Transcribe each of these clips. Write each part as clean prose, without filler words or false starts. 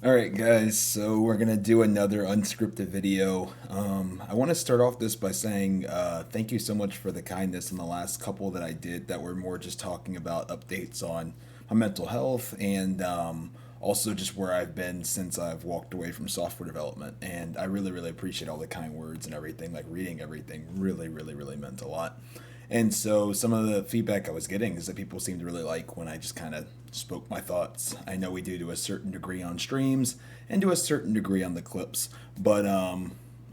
Alright guys, so we're gonna do another unscripted video. I want to start off this by saying thank you so much for the kindness in the last couple that I did that were more just talking about updates on my mental health and also just where I've been since I've walked away from software development. And I really, really appreciate all the kind words and everything. Like reading everything really, really, really meant a lot. And so some of the feedback I was getting is that people seem to really like when I just kind of spoke my thoughts. I know we do to a certain degree on streams and to a certain degree on the clips, but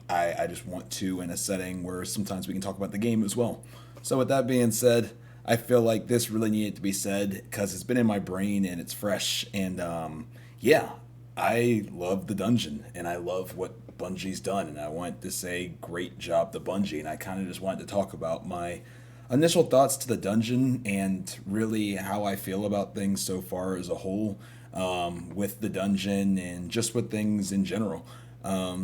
I just want to in a setting where sometimes we can talk about the game as well. So with that being said, I feel like this really needed to be said because it's been in my brain and it's fresh. And yeah, I love the dungeon and I love what Bungie's done. And I want to say great job to Bungie. And I kind of just wanted to talk about my initial thoughts to the dungeon and really how I feel about things so far as a whole with the dungeon and just with things in general.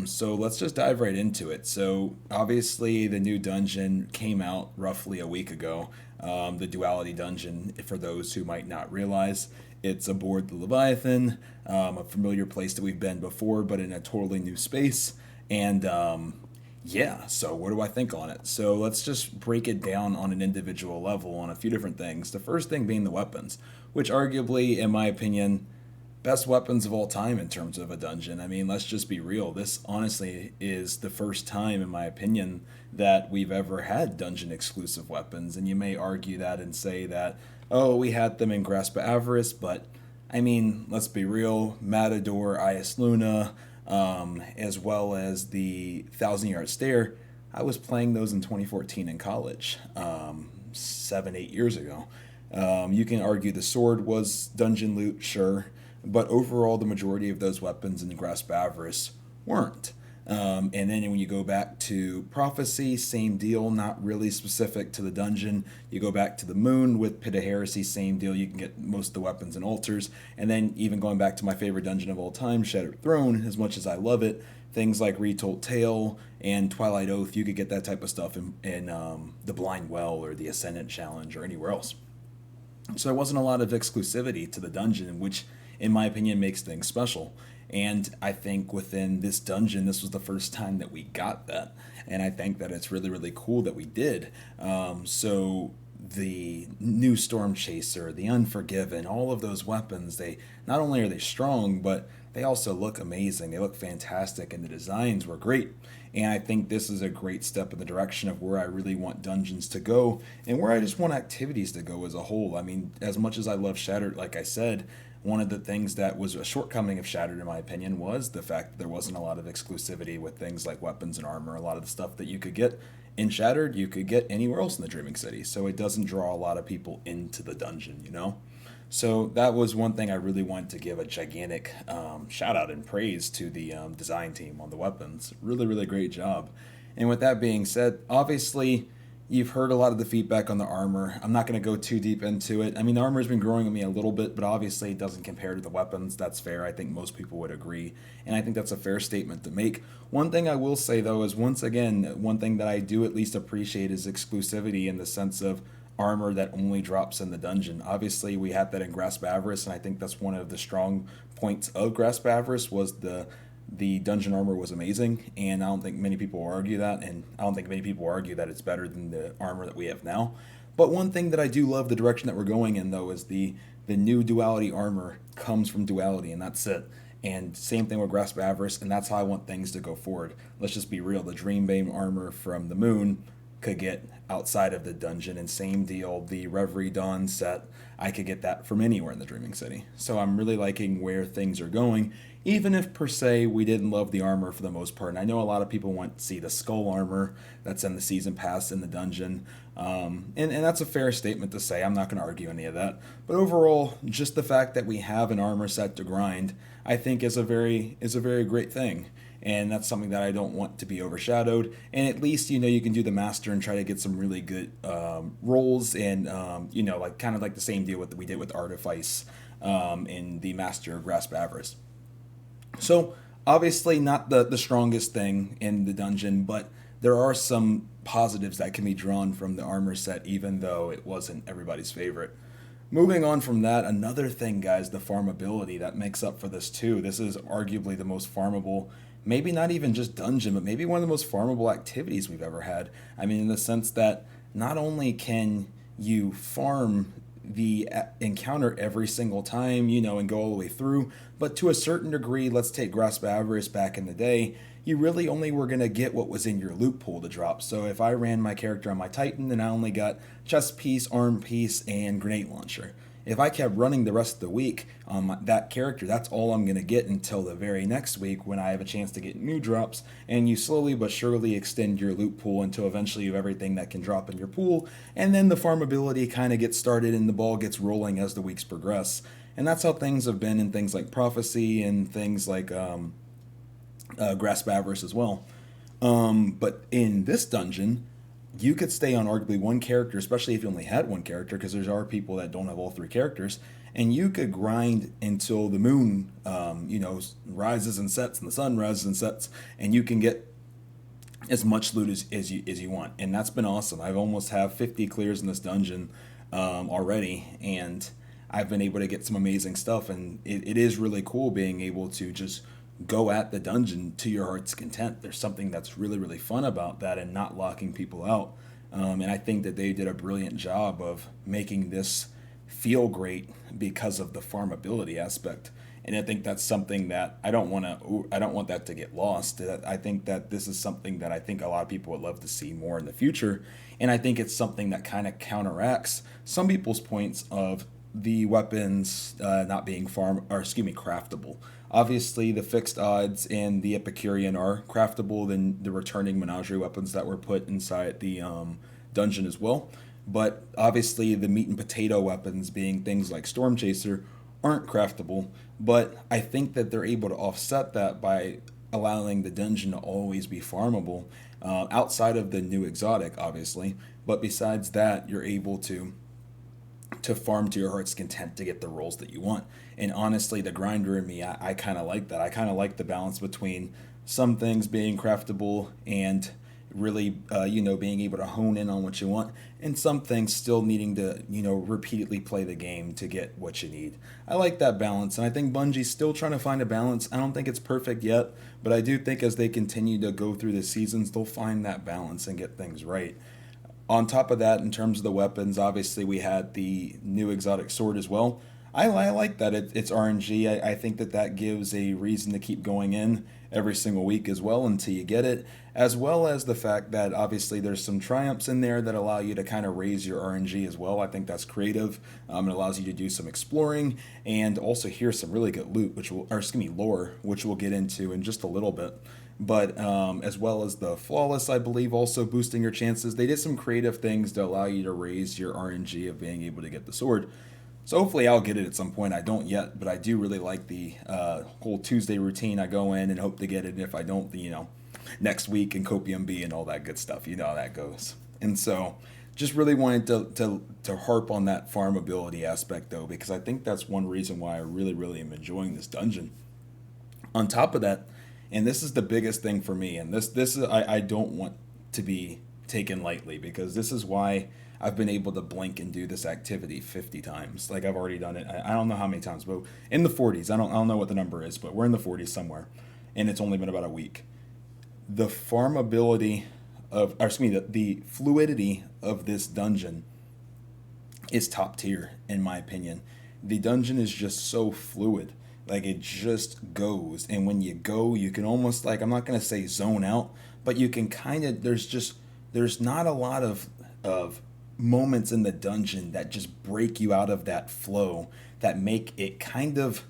So let's just dive right into it. So obviously the new dungeon came out roughly a week ago. The Duality dungeon, for those who might not realize, it's aboard the Leviathan, a familiar place that we've been before, but in a totally new space. And yeah, so what do I think on it? So let's just break it down on an individual level on a few different things. The first thing being the weapons, which arguably, in my opinion, best weapons of all time in terms of a dungeon. I mean, let's just be real. This honestly is the first time, in my opinion, that we've ever had dungeon exclusive weapons. And you may argue that and say that, oh, we had them in Grasp of Avarice, but I mean, let's be real. Matador, Ias Luna, as well as the Thousand Yard Stare, I was playing those in 2014 in college, 7, 8 years ago. You can argue the sword was dungeon loot, sure, but overall, the majority of those weapons in the Grasp of Avarice weren't. And then when you go back to Prophecy, same deal, not really specific to the dungeon. You go back to the Moon with Pit of Heresy, same deal. You can get most of the weapons and altars. And then even going back to my favorite dungeon of all time, Shattered Throne, as much as I love it, things like Retold Tale and Twilight Oath, you could get that type of stuff in the Blind Well or the Ascendant Challenge or anywhere else. So there wasn't a lot of exclusivity to the dungeon, which, in my opinion, makes things special. And I think within this dungeon, this was the first time that we got that. And I think that it's really, really cool that we did. So the new Storm Chaser, the Unforgiven, all of those weapons, they not only are they strong, but they also look amazing. They look fantastic, and the designs were great. And I think this is a great step in the direction of where I really want dungeons to go and where I just want activities to go as a whole. I mean, as much as I love Shattered, like I said, one of the things that was a shortcoming of Shattered, in my opinion, was the fact that there wasn't a lot of exclusivity with things like weapons and armor. A lot of the stuff that you could get in Shattered, you could get anywhere else in the Dreaming City. So it doesn't draw a lot of people into the dungeon, you know? So that was one thing I really wanted to give a gigantic shout out and praise to the design team on the weapons. Really, really great job. And with that being said, obviously you've heard a lot of the feedback on the armor. I'm not going to go too deep into it. I mean, the armor's been growing on me a little bit, but obviously it doesn't compare to the weapons. That's fair. I think most people would agree. And I think that's a fair statement to make. One thing I will say, though, is once again, one thing that I do at least appreciate is exclusivity in the sense of armor that only drops in the dungeon. Obviously, we had that in Grasp Avarice, and I think that's one of the strong points of Grasp Avarice was the dungeon armor was amazing, and I don't think many people will argue that, and I don't think many people will argue that it's better than the armor that we have now. But one thing that I do love the direction that we're going in, though, is the new Duality armor comes from Duality, and that's it. And same thing with Grasp Avarice, and that's how I want things to go forward. Let's just be real. The Dreambane armor from the Moon could get outside of the dungeon, and same deal, the Reverie Dawn set, I could get that from anywhere in the Dreaming City. So I'm really liking where things are going, even if per se we didn't love the armor for the most part. And I know a lot of people want to see the skull armor that's in the season pass in the dungeon. And that's a fair statement to say. I'm not going to argue any of that. But overall, just the fact that we have an armor set to grind, I think is a very great thing. And that's something that I don't want to be overshadowed. And at least you can do the master and try to get some really good rolls, and like kind of like the same deal with we did with Artifice in the Master of Grasp Avarice. So obviously not the strongest thing in the dungeon, but there are some positives that can be drawn from the armor set, even though it wasn't everybody's favorite. Moving on from that, another thing, guys, the farmability that makes up for this too. This is arguably the most farmable, maybe not even just dungeon, but maybe one of the most farmable activities we've ever had. I mean, in the sense that not only can you farm the encounter every single time, and go all the way through, but to a certain degree, let's take Grasp of Avarice back in the day, you really only were going to get what was in your loot pool to drop. So if I ran my character on my Titan, then I only got chest piece, arm piece, and grenade launcher. If I kept running the rest of the week on that character, that's all I'm going to get until the very next week when I have a chance to get new drops. And you slowly but surely extend your loot pool until eventually you have everything that can drop in your pool. And then the farmability kind of gets started and the ball gets rolling as the weeks progress. And that's how things have been in things like Prophecy and things like Grasp of Avarice as well. But in this dungeon, you could stay on arguably one character, especially if you only had one character, because there are people that don't have all three characters, and you could grind until the moon, rises and sets, and the sun rises and sets, and you can get as much loot as you want, and that's been awesome. I've almost have 50 clears in this dungeon already, and I've been able to get some amazing stuff, and it is really cool being able to just go at the dungeon to your heart's content. There's something that's really, really fun about that and not locking people out. And I think that they did a brilliant job of making this feel great because of the farmability aspect. And I think that's something that I don't want that to get lost. I think that this is something that I think a lot of people would love to see more in the future. And I think it's something that kind of counteracts some people's points of the weapons not being craftable. Obviously, the fixed odds and the Epicurean are craftable than the returning menagerie weapons that were put inside the dungeon as well. But obviously, the meat and potato weapons, being things like Storm Chaser, aren't craftable. But I think that they're able to offset that by allowing the dungeon to always be farmable, outside of the new exotic, obviously. But besides that, you're able to farm to your heart's content to get the rolls that you want. And honestly, the grinder in me, I kind of like that. I kind of like the balance between some things being craftable and really, being able to hone in on what you want, and some things still needing to, repeatedly play the game to get what you need. I like that balance, and I think Bungie's still trying to find a balance. I don't think it's perfect yet, but I do think as they continue to go through the seasons, they'll find that balance and get things right. On top of that, in terms of the weapons, obviously we had the new exotic sword as well. I like that it's RNG. I think that gives a reason to keep going in every single week as well until you get it, as well as the fact that obviously there's some triumphs in there that allow you to kind of raise your RNG as well. I think that's creative. It allows you to do some exploring and also hear some really good loot, lore, which we'll get into in just a little bit. But as well as the flawless, I believe, also boosting your chances. They did some creative things to allow you to raise your RNG of being able to get the sword. So hopefully I'll get it at some point. I don't yet, but I do really like the whole Tuesday routine. I go in and hope to get it, and if I don't, next week in Copium B and all that good stuff. You know how that goes. And so just really wanted to harp on that farmability aspect, though, because I think that's one reason why I really, really am enjoying this dungeon. On top of that, and this is the biggest thing for me, and this is I don't want to be taken lightly, because this is why I've been able to blink and do this activity 50 times. Like, I've already done it. I don't know how many times, but in the 40s. I don't know what the number is, but we're in the 40s somewhere, and it's only been about a week. The farmability the fluidity of this dungeon is top tier, in my opinion. The dungeon is just so fluid. Like, it just goes, and when you go, you can almost, like, I'm not going to say zone out, but you can kind of, there's not a lot of moments in the dungeon that just break you out of that flow, that make it kind of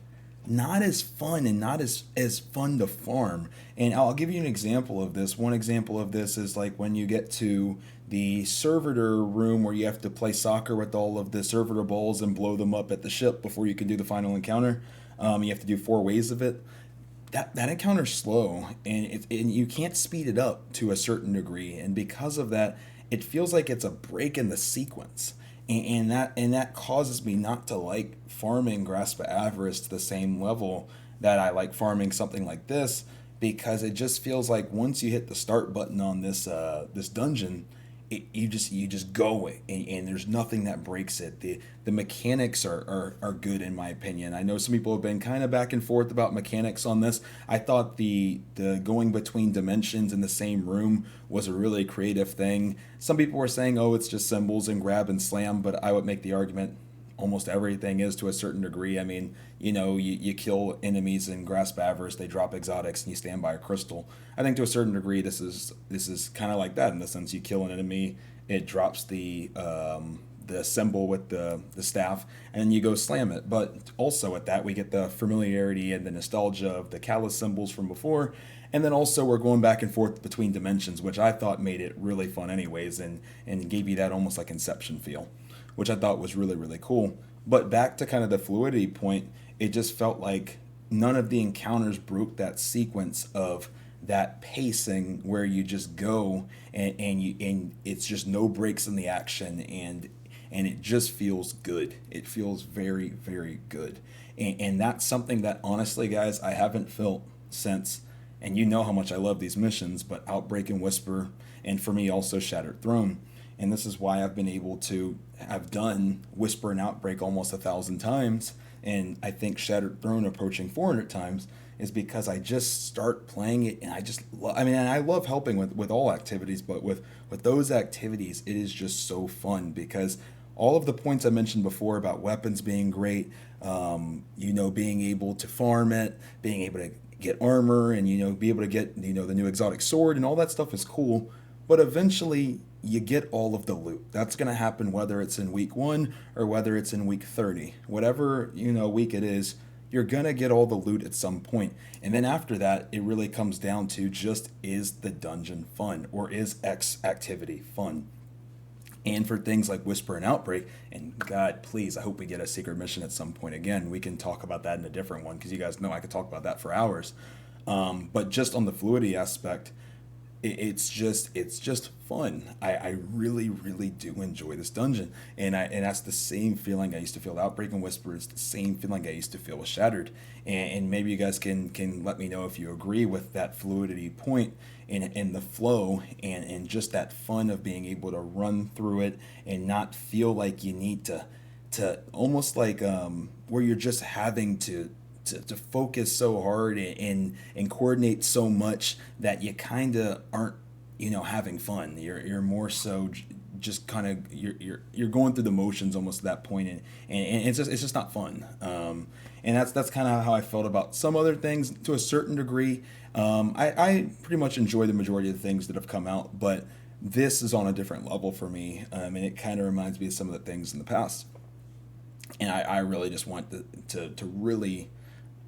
not as fun and not as fun to farm. And I'll give you an example of this. One example of this is like when you get to the servitor room where you have to play soccer with all of the servitor balls and blow them up at the ship before you can do the final encounter. You have to do 4 ways of it. That encounter's slow, and you can't speed it up to a certain degree, and because of that, it feels like it's a break in the sequence, and that causes me not to like farming Grasp of Avarice to the same level that I like farming something like this, because it just feels like once you hit the start button on this dungeon, you just go, and there's nothing that breaks it. The mechanics are good in my opinion. I know some people have been kind of back and forth about mechanics on this. I thought the going between dimensions in the same room was a really creative thing. Some people were saying, oh, it's just symbols and grab and slam, but I would make the argument almost everything is to a certain degree. I mean, you kill enemies and grasp avarice, they drop exotics, and you stand by a crystal. I think to a certain degree, this is kind of like that in the sense you kill an enemy, it drops the symbol with the staff, and then you go slam it. But also with that, we get the familiarity and the nostalgia of the callus symbols from before. And then also we're going back and forth between dimensions, which I thought made it really fun anyways, and gave you that almost like Inception feel, which I thought was really, really cool. But back to kind of the fluidity point, it just felt like none of the encounters broke that sequence of that pacing where you just go, and it's just no breaks in the action, and it just feels good. It feels very, very good. And that's something that honestly, guys, I haven't felt since, and you know how much I love these missions, but Outbreak and Whisper, and for me also Shattered Throne. And this is why I've been able to have done Whisper and Outbreak almost 1,000 times, and I think Shattered Throne approaching 400 times, is because I just start playing it, and I mean, and I love helping with all activities, but with those activities, it is just so fun because all of the points I mentioned before about weapons being great, being able to farm it, being able to get armor, and be able to get the new exotic sword, and all that stuff is cool. But eventually, you get all of the loot. That's going to happen whether it's in week 1 or whether it's in week 30. Whatever week it is, you're going to get all the loot at some point. And then after that, it really comes down to just, is the dungeon fun, or is X activity fun? And for things like Whisper and Outbreak, and God, please, I hope we get a secret mission at some point again. We can talk about that in a different one, because you guys know I could talk about that for hours. But just on the fluidity aspect, it's just fun. I really, really do enjoy this dungeon, and that's the same feeling I used to feel with Outbreak and Whisper. It's the same feeling I used to feel with Shattered, and maybe you guys can let me know if you agree with that fluidity point and the flow and just that fun of being able to run through it and not feel like you need to almost like where you're just having to focus so hard and coordinate so much that you kind of aren't having fun. You're more so just kind of you're going through the motions almost at that point, and it's just not fun. And that's kind of how I felt about some other things to a certain degree. I pretty much enjoy the majority of the things that have come out, but this is on a different level for me, and it kind of reminds me of some of the things in the past. And I really just want to really,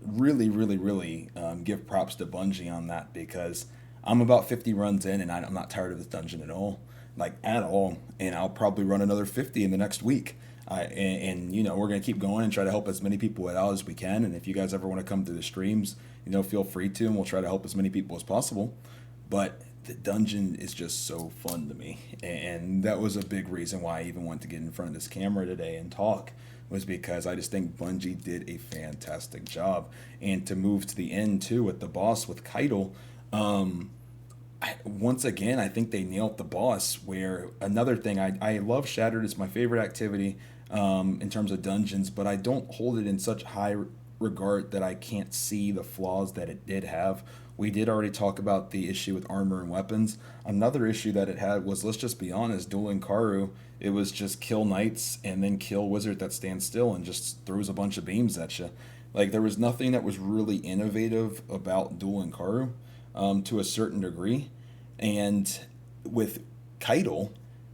really, really, really give props to Bungie on that, because I'm about 50 runs in, and I'm not tired of this dungeon at all, like at all. And I'll probably run another 50 in the next week. And we're gonna keep going and try to help as many people out as we can. And if you guys ever want to come through the streams, feel free to, and we'll try to help as many people as possible. But the dungeon is just so fun to me, and that was a big reason why I even wanted to get in front of this camera today and talk, was because I just think Bungie did a fantastic job. And to move to the end too with the boss with Keitel, once again, I think they nailed the boss. Where another thing, I love Shattered, it's my favorite activity in terms of dungeons, but I don't hold it in such high regard that I can't see the flaws that it did have. We did already talk about the issue with armor and weapons. Another issue that it had was, let's just be honest, dueling Karu, it was just kill knights and then kill wizard that stands still and just throws a bunch of beams at you. Like, there was nothing that was really innovative about dueling Karu to a certain degree. And with Keitel,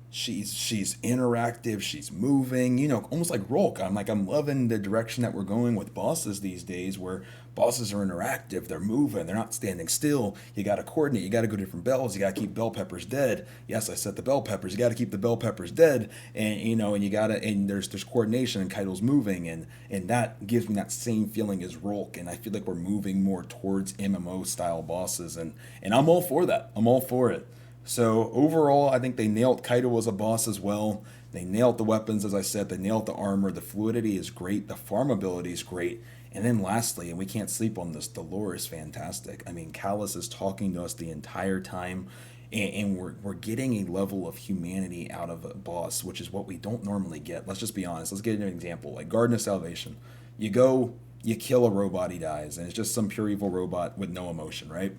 she's interactive, she's moving, almost like Rolk. I'm loving the direction that we're going with bosses these days, where bosses are interactive, they're moving, they're not standing still. You got to coordinate, you got to go different bells, you got to keep bell peppers dead. Yes, I said the bell peppers, you got to keep the bell peppers dead, and and you got to, and there's coordination, and Keitel's moving, and that gives me that same feeling as Rolk, and I feel like we're moving more towards MMO style bosses, and I'm all for that. I'm all for it. So overall, I think they nailed Keitel as a boss as well. They nailed the weapons, as I said. They nailed the armor. The fluidity is great. The farmability is great. And then lastly, and we can't sleep on this, the lore is fantastic. I mean, Callus is talking to us the entire time. And we're getting a level of humanity out of a boss, which is what we don't normally get. Let's just be honest. Let's get an example. Like Garden of Salvation. You go, you kill a robot, he dies, and it's just some pure evil robot with no emotion, right?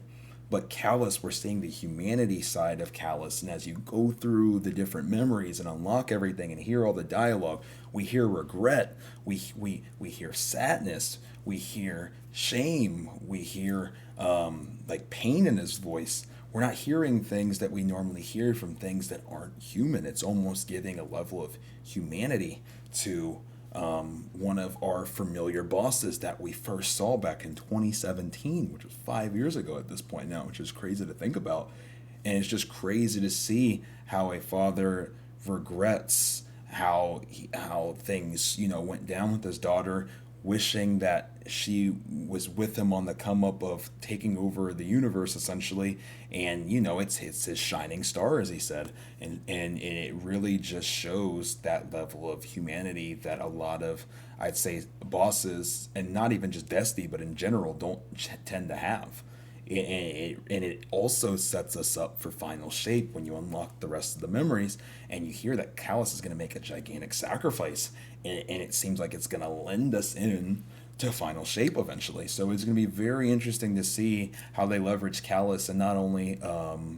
But Callus, we're seeing the humanity side of Callus, and as you go through the different memories and unlock everything and hear all the dialogue, we hear regret, we hear sadness, we hear shame, we hear like pain in his voice. We're not hearing things that we normally hear from things that aren't human. It's almost giving a level of humanity to one of our familiar bosses that we first saw back in 2017, which was 5 years ago at this point now, which is crazy to think about. And it's just crazy to see how a father regrets how things went down with his daughter, wishing that she was with him on the come up of taking over the universe essentially. And it's his shining star, as he said. And it really just shows that level of humanity that a lot of, I'd say, bosses, and not even just Destiny but in general, don't tend to have. And it also sets us up for final shape when you unlock the rest of the memories and you hear that Callus is going to make a gigantic sacrifice, and it seems like it's going to lend us in to final shape eventually. So it's going to be very interesting to see how they leverage Callus, and not only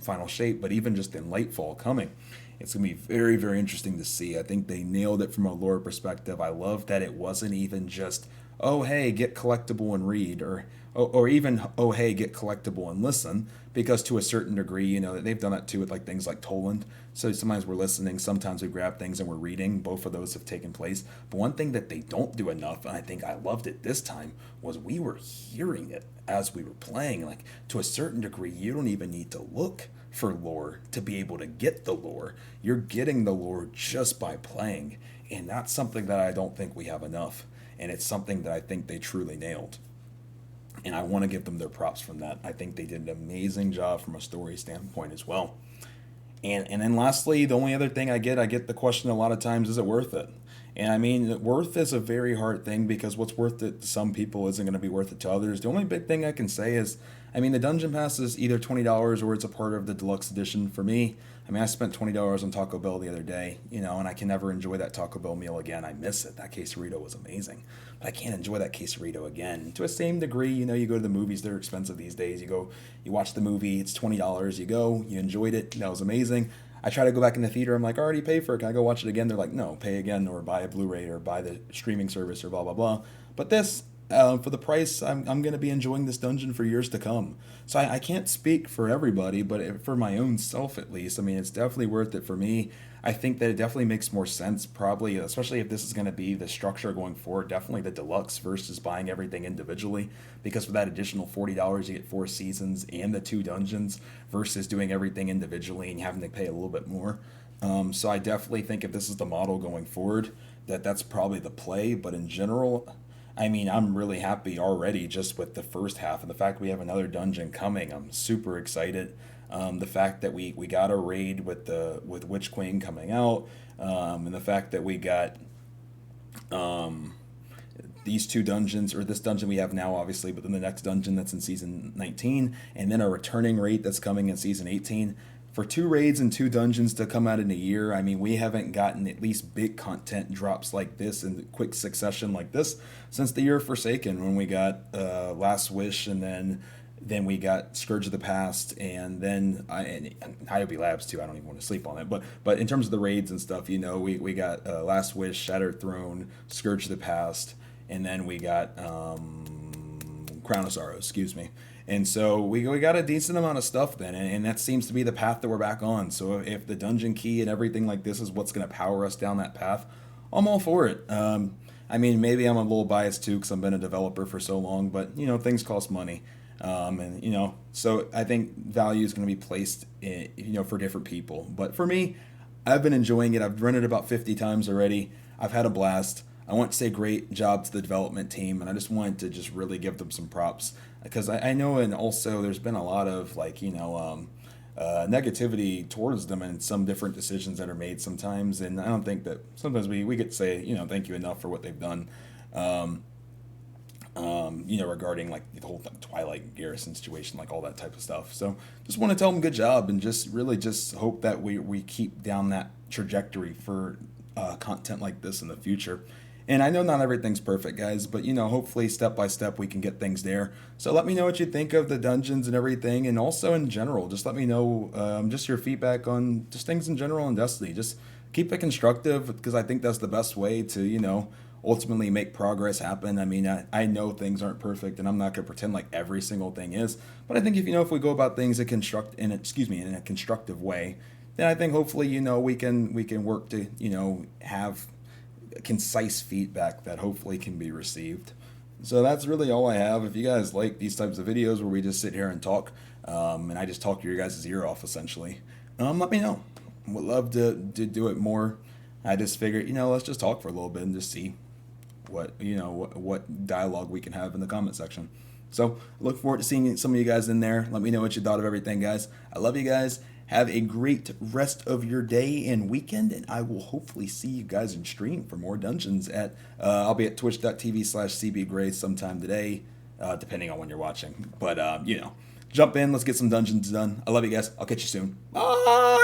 final shape but even just in Lightfall coming. It's going to be very, very interesting to see. I think they nailed it from a lore perspective. I love that it wasn't even just, oh hey, get collectible and read, or even, oh hey, get collectible and listen, because to a certain degree, they've done that too with like things like Toland. So sometimes we're listening, sometimes we grab things and we're reading. Both of those have taken place. But one thing that they don't do enough, and I think I loved it this time, was we were hearing it as we were playing. Like, to a certain degree, you don't even need to look for lore to be able to get the lore. You're getting the lore just by playing. And that's something that I don't think we have enough. And it's something that I think they truly nailed. And I want to give them their props from that. I think they did an amazing job from a story standpoint as well. And then lastly, the only other thing I get the question a lot of times, is it worth it? And I mean, worth is a very hard thing, because what's worth it to some people isn't going to be worth it to others. The only big thing I can say is, I mean, the dungeon pass is either $20 or it's a part of the deluxe edition. For me, I mean, I spent $20 on Taco Bell the other day, and I can never enjoy that Taco Bell meal again. I miss it. That quesarito was amazing, but I can't enjoy that quesarito again. To a same degree, you go to the movies, they're expensive these days. You watch the movie, it's $20. You go, you enjoyed it, that was amazing. I try to go back in the theater. I'm like, I already paid for it. Can I go watch it again? They're like, no, pay again, or buy a Blu-ray, or buy the streaming service, or blah, blah, blah. But this, for the price, I'm going to be enjoying this dungeon for years to come. So I can't speak for everybody, but for my own self at least, I mean, it's definitely worth it for me. I think that it definitely makes more sense, probably, especially if this is going to be the structure going forward, definitely the deluxe versus buying everything individually. Because for that additional $40, you get 4 seasons and the 2 dungeons, versus doing everything individually and having to pay a little bit more. So I definitely think if this is the model going forward, that's probably the play. But in general, I mean, I'm really happy already just with the first half, and the fact we have another dungeon coming. I'm super excited. The fact that we got a raid with Witch Queen coming out, and the fact that we got these 2 dungeons, or this dungeon we have now, obviously, but then the next dungeon that's in season 19, and then a returning raid that's coming in season 18. For 2 raids and 2 dungeons to come out in a year, I mean, we haven't gotten at least big content drops like this in quick succession like this since the year of Forsaken, when we got Last Wish, and then we got Scourge of the Past, and then and Hyobi Labs too. I don't even want to sleep on it, but in terms of the raids and stuff, we got Last Wish, Shattered Throne, Scourge of the Past, and then we got Crown of Sorrows, excuse me. And so we got a decent amount of stuff then, and that seems to be the path that we're back on. So if the dungeon key and everything like this is what's going to power us down that path, I'm all for it. I mean, maybe I'm a little biased too because I've been a developer for so long, but things cost money. So I think value is going to be placed for different people. But for me, I've been enjoying it. I've run it about 50 times already. I've had a blast. I want to say great job to the development team, and I just wanted to just really give them some props, because I know, and also there's been a lot of negativity towards them and some different decisions that are made sometimes, and I don't think that sometimes we could say thank you enough for what they've done. regarding like the whole Twilight Garrison situation, like all that type of stuff. So just want to tell them good job and just really just hope that we keep down that trajectory for content like this in the future. And I know not everything's perfect, guys, but hopefully step by step we can get things there. So let me know what you think of the dungeons and everything, and also in general, just let me know just your feedback on just things in general in Destiny. Just keep it constructive because I think that's the best way to ultimately make progress happen. I mean, I know things aren't perfect, and I'm not gonna pretend like every single thing is. But I think if we go about things in a constructive way, then I think hopefully we can work to have concise feedback that hopefully can be received. So that's really all I have. If you guys like these types of videos where we just sit here and talk, and I just talk your guys' ear off essentially, let me know. Would love to do it more. I just figured, let's just talk for a little bit and just see what dialogue we can have in the comment section. So look forward to seeing some of you guys in there. Let me know what you thought of everything, guys. I love you guys. Have a great rest of your day and weekend, and I will hopefully see you guys in stream for more dungeons I'll be at twitch.tv/cbgray sometime today, depending on when you're watching. But, jump in. Let's get some dungeons done. I love you guys. I'll catch you soon. Bye!